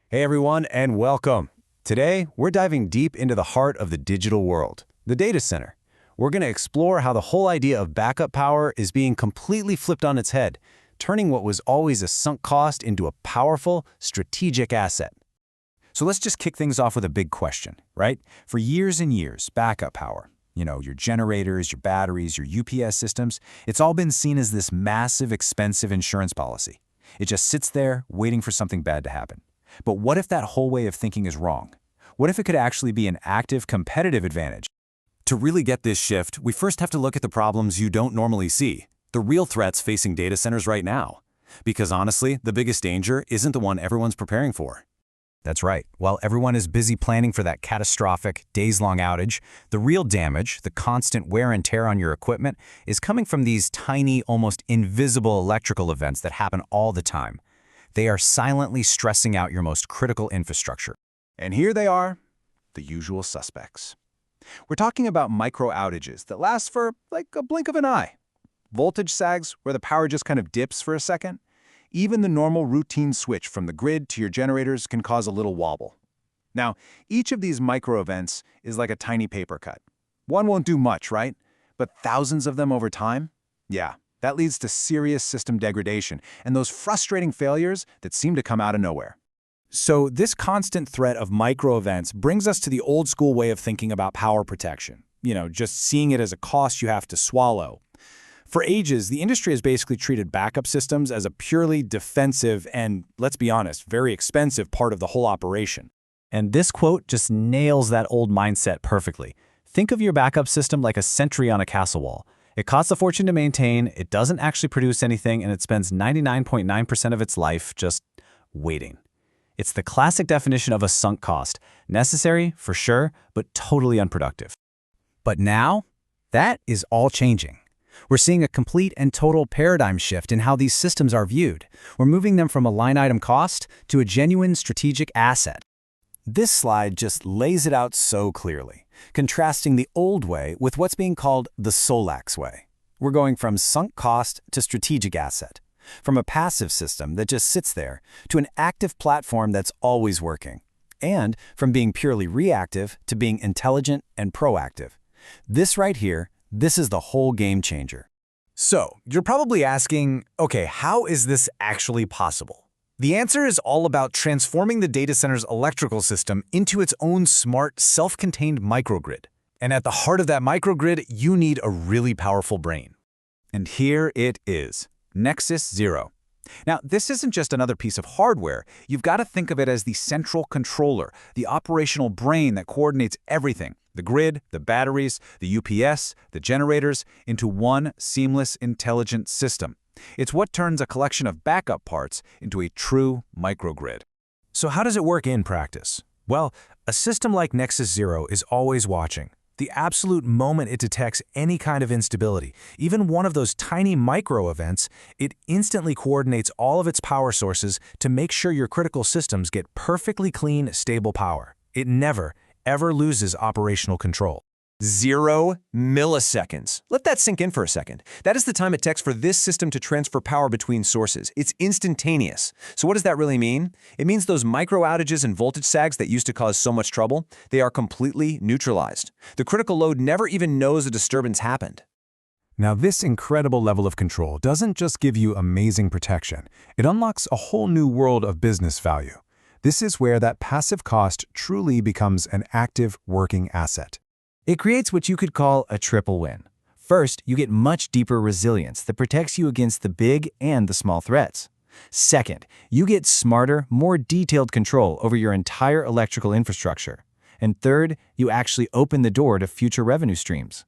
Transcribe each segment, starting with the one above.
Hey everyone, and welcome. Today, we're diving deep into the heart of the digital world, the data center. We're going to explore how the whole idea of backup power is being completely flipped on its head, turning what was always a sunk cost into a powerful, strategic asset. So let's just kick things off with a big question, right? For years and years, backup power, your generators, your batteries, your UPS systems, it's all been seen as this massive, expensive insurance policy. It just sits there waiting for something bad to happen. But what if that whole way of thinking is wrong? What if it could actually be an active competitive advantage? To really get this shift, we first have to look at the problems you don't normally see, the real threats facing data centers right now. Because honestly, the biggest danger isn't the one everyone's preparing for. That's right. While everyone is busy planning for that catastrophic, days-long outage, the real damage, the constant wear and tear on your equipment, is coming from these tiny, almost invisible electrical events that happen all the time. They are silently stressing out your most critical infrastructure. And here they are, the usual suspects. We're talking about micro outages that last for like a blink of an eye. Voltage sags where the power just kind of dips for a second. Even the normal routine switch from the grid to your generators can cause a little wobble. Now, each of these micro events is like a tiny paper cut. One won't do much, right? But thousands of them over time? Yeah. That leads to serious system degradation and those frustrating failures that seem to come out of nowhere. So this constant threat of micro events brings us to the old school way of thinking about power protection. Just seeing it as a cost you have to swallow. For ages, the industry has basically treated backup systems as a purely defensive and, let's be honest, very expensive part of the whole operation. And this quote just nails that old mindset perfectly. Think of your backup system like a sentry on a castle wall. It costs a fortune to maintain, it doesn't actually produce anything, and it spends 99.9% of its life just waiting. It's the classic definition of a sunk cost. Necessary, for sure, but totally unproductive. But now, that is all changing. We're seeing a complete and total paradigm shift in how these systems are viewed. We're moving them from a line item cost to a genuine strategic asset. This slide just lays it out so clearly, contrasting the old way with what's being called the SolaX way. We're going from sunk cost to strategic asset, from a passive system that just sits there to an active platform that's always working, and from being purely reactive to being intelligent and proactive. This right here, this is the whole game changer. So, you're probably asking, okay, how is this actually possible? The answer is all about transforming the data center's electrical system into its own smart, self-contained microgrid. And at the heart of that microgrid, you need a really powerful brain. And here it is, Nexus Zero. Now, this isn't just another piece of hardware. You've got to think of it as the central controller, the operational brain that coordinates everything, the grid, the batteries, the UPS, the generators, into one seamless, intelligent system. It's what turns a collection of backup parts into a true microgrid. So how does it work in practice? Well, a system like Nexus Zero is always watching. The absolute moment it detects any kind of instability, even one of those tiny micro events, it instantly coordinates all of its power sources to make sure your critical systems get perfectly clean, stable power. It never, ever loses operational control. 0 milliseconds. Let that sink in for a second. That is the time it takes for this system to transfer power between sources. It's instantaneous. So what does that really mean? It means those micro outages and voltage sags that used to cause so much trouble, they are completely neutralized. The critical load never even knows a disturbance happened. Now, this incredible level of control doesn't just give you amazing protection. It unlocks a whole new world of business value. This is where that passive cost truly becomes an active working asset. It creates what you could call a triple win. First, you get much deeper resilience that protects you against the big and the small threats. Second, you get smarter, more detailed control over your entire electrical infrastructure. And third, you actually open the door to future revenue streams.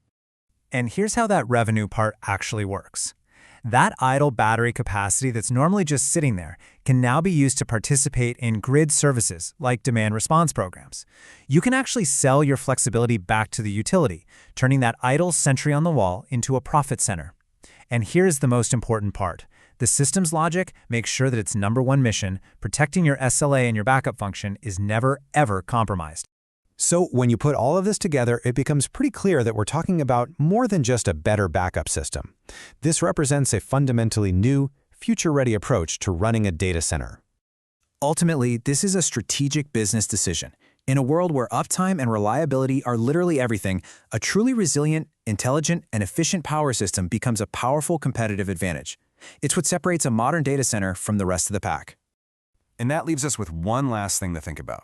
And here's how that revenue part actually works. That idle battery capacity that's normally just sitting there can now be used to participate in grid services like demand response programs. You can actually sell your flexibility back to the utility, turning that idle sentry on the wall into a profit center. And here's the most important part. The system's logic makes sure that its number one mission, protecting your SLA and your backup function, is never, ever compromised. So when you put all of this together, it becomes pretty clear that we're talking about more than just a better backup system. This represents a fundamentally new, future-ready approach to running a data center. Ultimately, this is a strategic business decision. In a world where uptime and reliability are literally everything, a truly resilient, intelligent, and efficient power system becomes a powerful competitive advantage. It's what separates a modern data center from the rest of the pack. And that leaves us with one last thing to think about.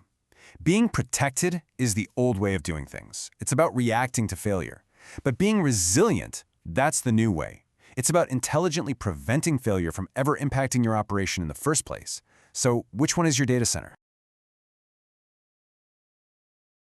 Being protected is the old way of doing things. It's about reacting to failure. But being resilient, that's the new way. It's about intelligently preventing failure from ever impacting your operation in the first place. So which one is your data center?